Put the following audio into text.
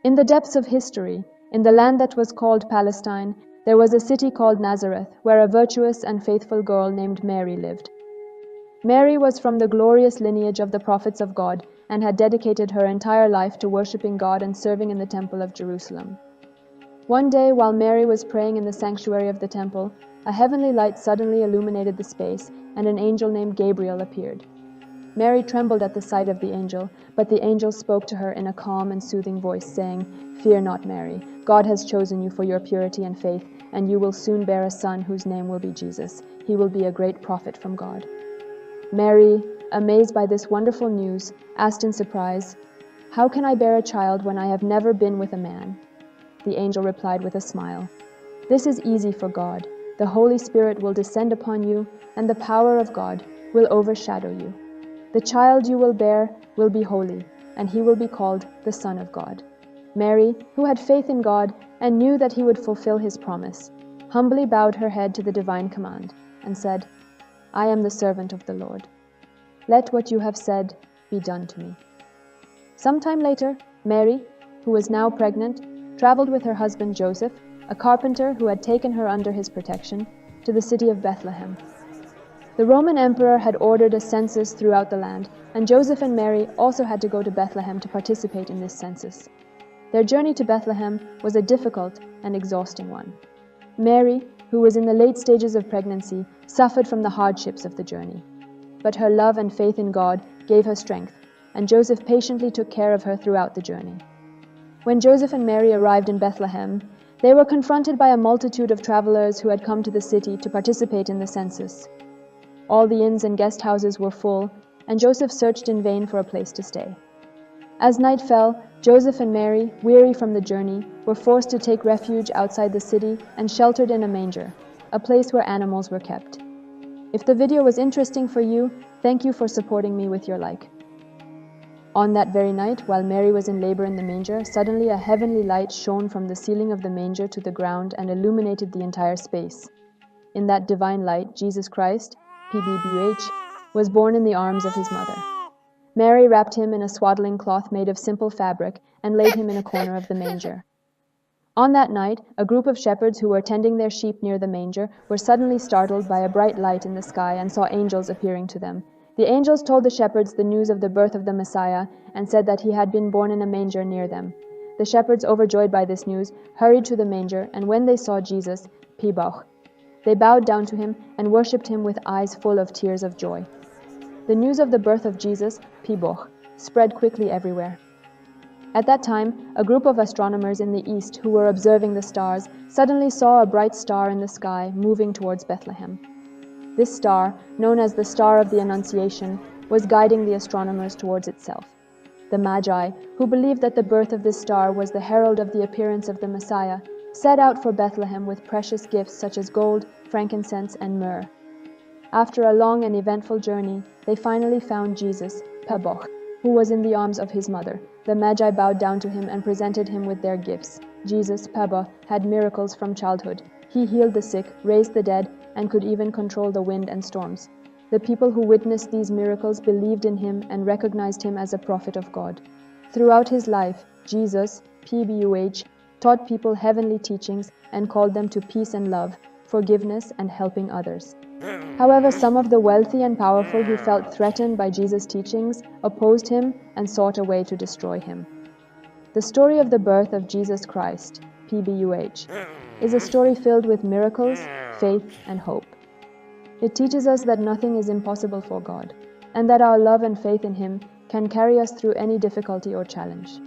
In the depths of history, in the land that was called Palestine, there was a city called Nazareth, where a virtuous and faithful girl named Mary lived. Mary was from the glorious lineage of the prophets of God and had dedicated her entire life to worshiping God and serving in the Temple of Jerusalem. One day, while Mary was praying in the sanctuary of the temple, a heavenly light suddenly illuminated the space, and an angel named Gabriel appeared. Mary trembled at the sight of the angel, but the angel spoke to her in a calm and soothing voice, saying, "Fear not, Mary. God has chosen you for your purity and faith, and you will soon bear a son whose name will be Jesus. He will be a great prophet from God." Mary, amazed by this wonderful news, asked in surprise, "How can I bear a child when I have never been with a man?" The angel replied with a smile, "This is easy for God. The Holy Spirit will descend upon you, and the power of God will overshadow you. The child you will bear will be holy, and he will be called the Son of God." Mary, who had faith in God and knew that he would fulfill his promise, humbly bowed her head to the divine command and said, "I am the servant of the Lord. Let what you have said be done to me." Sometime later, Mary, who was now pregnant, traveled with her husband Joseph, a carpenter who had taken her under his protection, to the city of Bethlehem. The Roman emperor had ordered a census throughout the land, and Joseph and Mary also had to go to Bethlehem to participate in this census. Their journey to Bethlehem was a difficult and exhausting one. Mary, who was in the late stages of pregnancy, suffered from the hardships of the journey. But her love and faith in God gave her strength, and Joseph patiently took care of her throughout the journey. When Joseph and Mary arrived in Bethlehem, they were confronted by a multitude of travelers who had come to the city to participate in the census. All the inns and guest houses were full, and Joseph searched in vain for a place to stay. As night fell, Joseph and Mary, weary from the journey, were forced to take refuge outside the city and sheltered in a manger, a place where animals were kept. If the video was interesting for you, thank you for supporting me with your like. On that very night, while Mary was in labor in the manger, suddenly a heavenly light shone from the ceiling of the manger to the ground and illuminated the entire space. In that divine light, Jesus Christ, PBBUH, was born in the arms of his mother. Mary wrapped him in a swaddling cloth made of simple fabric and laid him in a corner of the manger. On that night, a group of shepherds who were tending their sheep near the manger were suddenly startled by a bright light in the sky and saw angels appearing to them. The angels told the shepherds the news of the birth of the Messiah and said that he had been born in a manger near them. The shepherds, overjoyed by this news, hurried to the manger, and when they saw Jesus, Pibauch, they bowed down to him and worshipped him with eyes full of tears of joy. The news of the birth of Jesus, Pibauch, spread quickly everywhere. At that time, a group of astronomers in the east who were observing the stars suddenly saw a bright star in the sky moving towards Bethlehem. This star, known as the Star of the Annunciation, was guiding the astronomers towards itself. The Magi, who believed that the birth of this star was the herald of the appearance of the Messiah, set out for Bethlehem with precious gifts such as gold, frankincense, and myrrh. After a long and eventful journey, they finally found Jesus, Pibauch, who was in the arms of his mother. The Magi bowed down to him and presented him with their gifts. Jesus, Pibauch, had miracles from childhood. He healed the sick, raised the dead, and could even control the wind and storms. The people who witnessed these miracles believed in him and recognized him as a prophet of God. Throughout his life, Jesus, PBUH, taught people heavenly teachings and called them to peace and love, forgiveness and helping others. However, some of the wealthy and powerful who felt threatened by Jesus' teachings opposed him and sought a way to destroy him. The story of the birth of Jesus Christ, PBUH, is a story filled with miracles, faith, and hope. It teaches us that nothing is impossible for God, and that our love and faith in Him can carry us through any difficulty or challenge.